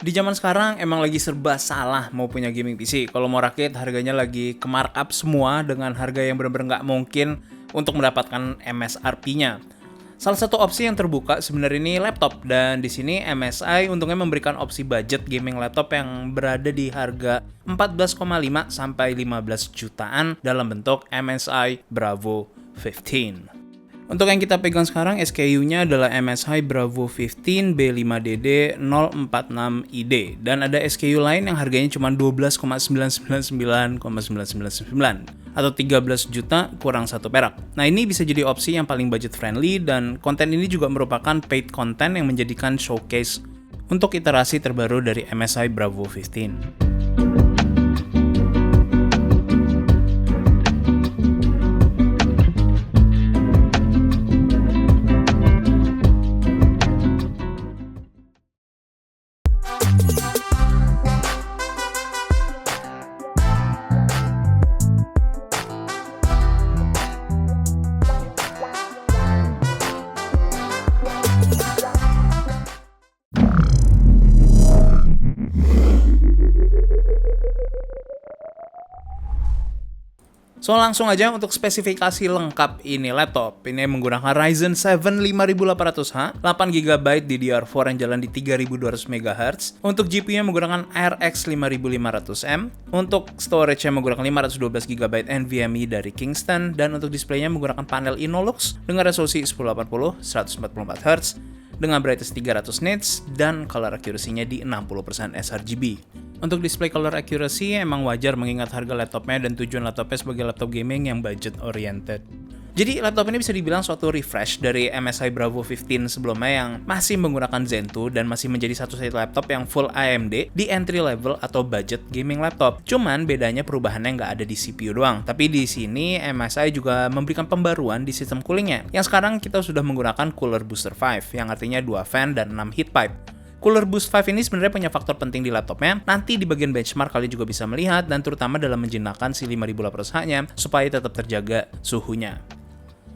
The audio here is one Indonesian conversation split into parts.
Di zaman sekarang emang lagi serba salah mau punya gaming PC. Kalau mau rakit harganya lagi ke markup semua dengan harga yang benar-benar nggak mungkin untuk mendapatkan MSRP-nya. Salah satu opsi yang terbuka sebenarnya ini laptop, dan di sini MSI untungnya memberikan opsi budget gaming laptop yang berada di harga 14,5 sampai 15 jutaan dalam bentuk MSI Bravo 15. Untuk yang kita pegang sekarang SKU-nya adalah MSI Bravo 15 B5DD 046ID, dan ada SKU lain yang harganya cuma 12,999,999 atau 13 juta kurang 1 perak. Nah, ini bisa jadi opsi yang paling budget friendly, dan konten ini juga merupakan paid content yang menjadikan showcase untuk iterasi terbaru dari MSI Bravo 15. So langsung aja untuk spesifikasi lengkap ini laptop. Ini menggunakan Ryzen 7 5800H, 8GB DDR4 yang jalan di 3200 MHz. Untuk GPU-nya menggunakan RX 5500M. Untuk storage-nya menggunakan 512GB NVMe dari Kingston, dan untuk display-nya menggunakan panel Innolux dengan resolusi 1080 144Hz dengan brightness 300 nits dan color accuracy-nya di 60% sRGB. Untuk display color accuracy emang wajar mengingat harga laptopnya dan tujuan laptopnya sebagai laptop gaming yang budget oriented. Jadi laptop ini bisa dibilang suatu refresh dari MSI Bravo 15 sebelumnya yang masih menggunakan Zen 2 dan masih menjadi satu-satunya laptop yang full AMD di entry level atau budget gaming laptop. Cuman bedanya perubahannya nggak ada di CPU doang, tapi di sini MSI juga memberikan pembaruan di sistem coolingnya. Yang sekarang kita sudah menggunakan Cooler Booster 5 yang artinya 2 fan dan 6 heat pipe. Cooler Boost 5 ini sebenarnya punya faktor penting di laptopnya. Nanti di bagian benchmark kalian juga bisa melihat, dan terutama dalam menjinakkan si 5800H-nya supaya tetap terjaga suhunya.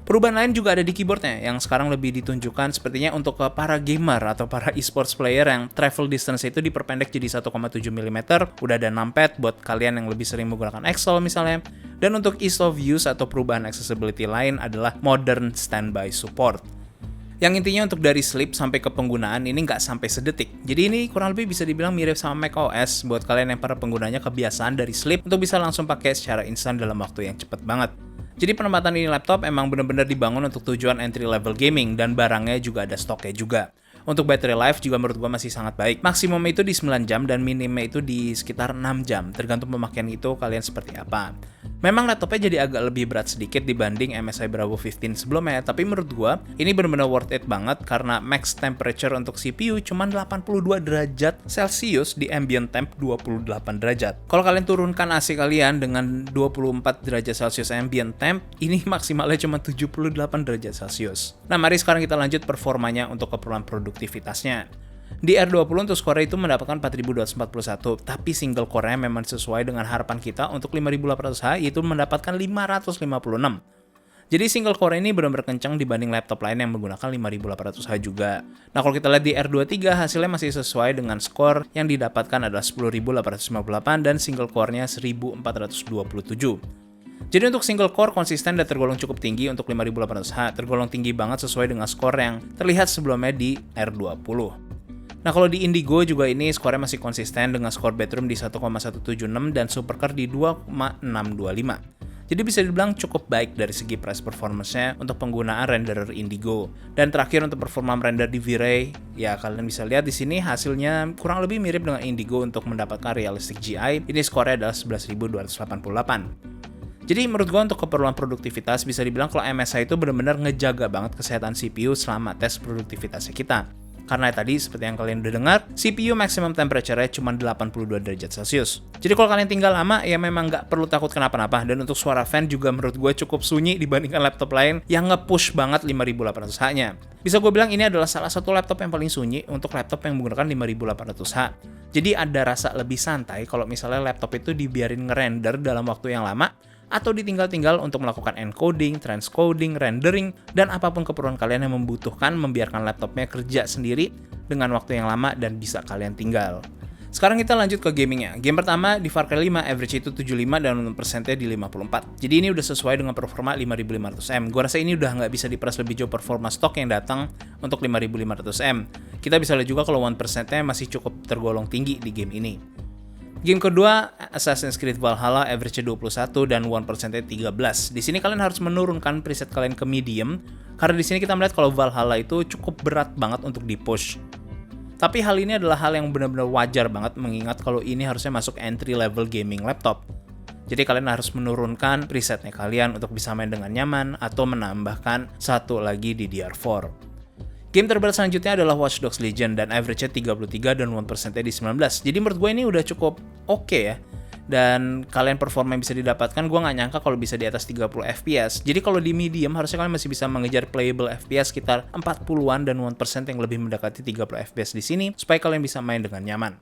Perubahan lain juga ada di keyboardnya yang sekarang lebih ditunjukkan sepertinya untuk para gamer atau para esports player yang travel distance itu diperpendek jadi 1,7 mm. Udah ada numpad buat kalian yang lebih sering menggunakan Excel misalnya. Dan untuk ease of use atau perubahan accessibility lain adalah modern standby support. Yang intinya untuk dari sleep sampai ke penggunaan ini nggak sampai sedetik. Jadi ini kurang lebih bisa dibilang mirip sama macOS buat kalian yang para penggunanya kebiasaan dari sleep untuk bisa langsung pakai secara instan dalam waktu yang cepet banget. Jadi penempatan ini laptop emang benar-benar dibangun untuk tujuan entry level gaming, dan barangnya juga ada stoknya juga. Untuk battery life juga menurut gua masih sangat baik. Maksimumnya itu di 9 jam dan minimnya itu di sekitar 6 jam, tergantung pemakaian itu kalian seperti apa. Memang laptopnya jadi agak lebih berat sedikit dibanding MSI Bravo 15 sebelumnya, tapi menurut gua ini benar-benar worth it banget karena max temperature untuk CPU cuma 82 derajat Celcius di ambient temp 28 derajat. Kalau kalian turunkan AC kalian dengan 24 derajat Celcius ambient temp, ini maksimalnya cuma 78 derajat Celcius. Nah, mari sekarang kita lanjut performanya untuk keperluan produktivitasnya. Di R20 untuk skor itu mendapatkan 4241, tapi single core-nya memang sesuai dengan harapan kita untuk 5800H, yaitu mendapatkan 556. Jadi single core ini benar-benar kencang dibanding laptop lain yang menggunakan 5800H juga. Nah, kalau kita lihat di R23 hasilnya masih sesuai dengan skor yang didapatkan adalah 10.858 dan single core-nya 1427. Jadi untuk single core konsisten dan tergolong cukup tinggi untuk 5800H, tergolong tinggi banget sesuai dengan skor yang terlihat sebelumnya di R20. Nah, kalau di Indigo juga ini skornya masih konsisten dengan skor bedroom di 1,176 dan supercar di 2,625. Jadi bisa dibilang cukup baik dari segi price performance-nya untuk penggunaan renderer Indigo. Dan terakhir untuk performa render di V-Ray, ya kalian bisa lihat di sini hasilnya kurang lebih mirip dengan Indigo untuk mendapatkan realistic GI. Ini skornya adalah 11.288. Jadi menurut gue untuk keperluan produktivitas bisa dibilang kalau MSI itu benar-benar ngejaga banget kesehatan CPU selama tes produktivitasnya kita. Karena tadi seperti yang kalian udah dengar, CPU maximum temperature-nya cuma 82 derajat Celcius. Jadi kalau kalian tinggal lama, ya memang nggak perlu takut kenapa-napa. Dan untuk suara fan juga menurut gue cukup sunyi dibandingkan laptop lain yang nge-push banget 5800H-nya. Bisa gue bilang ini adalah salah satu laptop yang paling sunyi untuk laptop yang menggunakan 5800H. Jadi ada rasa lebih santai kalau misalnya laptop itu dibiarin ngerender dalam waktu yang lama, atau ditinggal-tinggal untuk melakukan encoding, transcoding, rendering, dan apapun keperluan kalian yang membutuhkan membiarkan laptopnya kerja sendiri dengan waktu yang lama dan bisa kalian tinggal. Sekarang kita lanjut ke gamingnya. Game pertama di Far Cry 5, average itu 75 dan persennya di 54. Jadi ini udah sesuai dengan performa 5500M. Gua rasa ini udah nggak bisa diperas lebih jauh performa stok yang datang untuk 5500M. Kita bisa lihat juga kalau 1%-nya masih cukup tergolong tinggi di game ini. Game kedua, Assassin's Creed Valhalla, average 21 dan 1%-nya 13. Di sini kalian harus menurunkan preset kalian ke medium, karena di sini kita melihat kalau Valhalla itu cukup berat banget untuk di-push. Tapi hal ini adalah hal yang benar-benar wajar banget mengingat kalau ini harusnya masuk entry level gaming laptop. Jadi kalian harus menurunkan presetnya kalian untuk bisa main dengan nyaman atau menambahkan satu lagi DDR4. Game terberat selanjutnya adalah Watch Dogs Legion dan average-nya 33 dan 1%-nya di 19. Jadi menurut gue ini udah cukup oke ya. Dan kalian performa yang bisa didapatkan, gue nggak nyangka kalau bisa di atas 30 fps. Jadi kalau di medium, harusnya kalian masih bisa mengejar playable fps sekitar 40-an dan 1% yang lebih mendekati 30 fps di sini, supaya kalian bisa main dengan nyaman.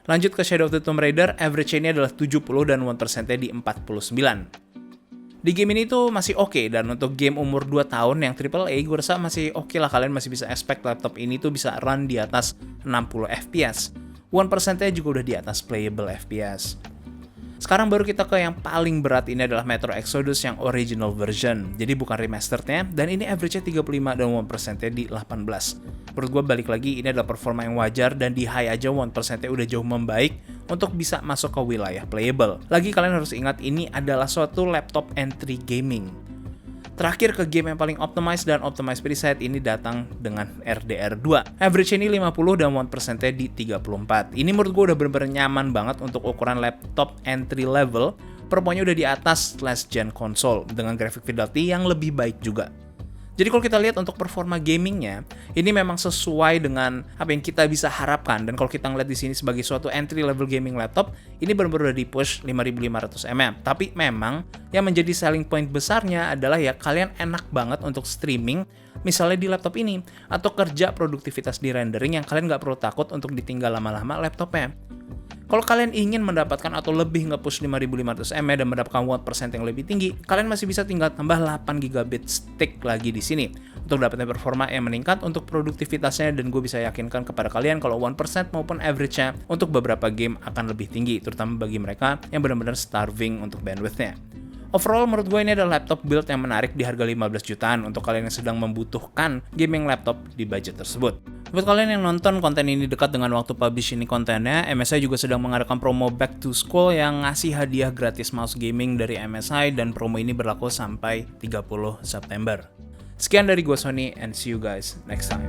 Lanjut ke Shadow of the Tomb Raider, average ini adalah 70 dan 1%-nya di 49. Di game ini tuh masih oke, dan untuk game umur 2 tahun yang AAA, gue rasa masih oke lah, kalian masih bisa expect laptop ini tuh bisa run di atas 60 fps. 1%-nya juga udah di atas playable fps. Sekarang baru kita ke yang paling berat, ini adalah Metro Exodus yang original version. Jadi bukan remasterednya, dan ini average-nya 35 dan 1%-nya di 18. Menurut gue balik lagi, ini adalah performa yang wajar dan di high aja 1%-nya udah jauh membaik untuk bisa masuk ke wilayah playable. Lagi kalian harus ingat ini adalah suatu laptop entry gaming. Terakhir ke game yang paling optimized dan optimized preset ini datang dengan RDR2. Average ini 50 dan 1%-nya di 34. Ini menurut gue udah bener-bener nyaman banget untuk ukuran laptop entry level. Performanya udah di atas last gen console dengan graphic fidelity yang lebih baik juga. Jadi kalau kita lihat untuk performa gamingnya, ini memang sesuai dengan apa yang kita bisa harapkan. Dan kalau kita ngeliat di sini sebagai suatu entry level gaming laptop, ini benar-benar udah di push 5500 mm. Tapi memang yang menjadi selling point besarnya adalah ya kalian enak banget untuk streaming, misalnya di laptop ini, atau kerja produktivitas di rendering yang kalian nggak perlu takut untuk ditinggal lama-lama laptopnya. Kalau kalian ingin mendapatkan atau lebih nge-push 5500 mAh dan mendapatkan 1% yang lebih tinggi, kalian masih bisa tinggal tambah 8 GB stick lagi di sini untuk dapatnya performa yang meningkat untuk produktivitasnya, dan gue bisa yakinkan kepada kalian kalau 1% maupun average-nya untuk beberapa game akan lebih tinggi, terutama bagi mereka yang benar-benar starving untuk bandwidth-nya. Overall, menurut gue ini adalah laptop build yang menarik di harga 15 jutaan untuk kalian yang sedang membutuhkan gaming laptop di budget tersebut. Buat kalian yang nonton konten ini dekat dengan waktu publish ini kontennya, MSI juga sedang mengadakan promo Back to School yang ngasih hadiah gratis mouse gaming dari MSI, dan promo ini berlaku sampai 30 September. Sekian dari gue Sony, and see you guys next time.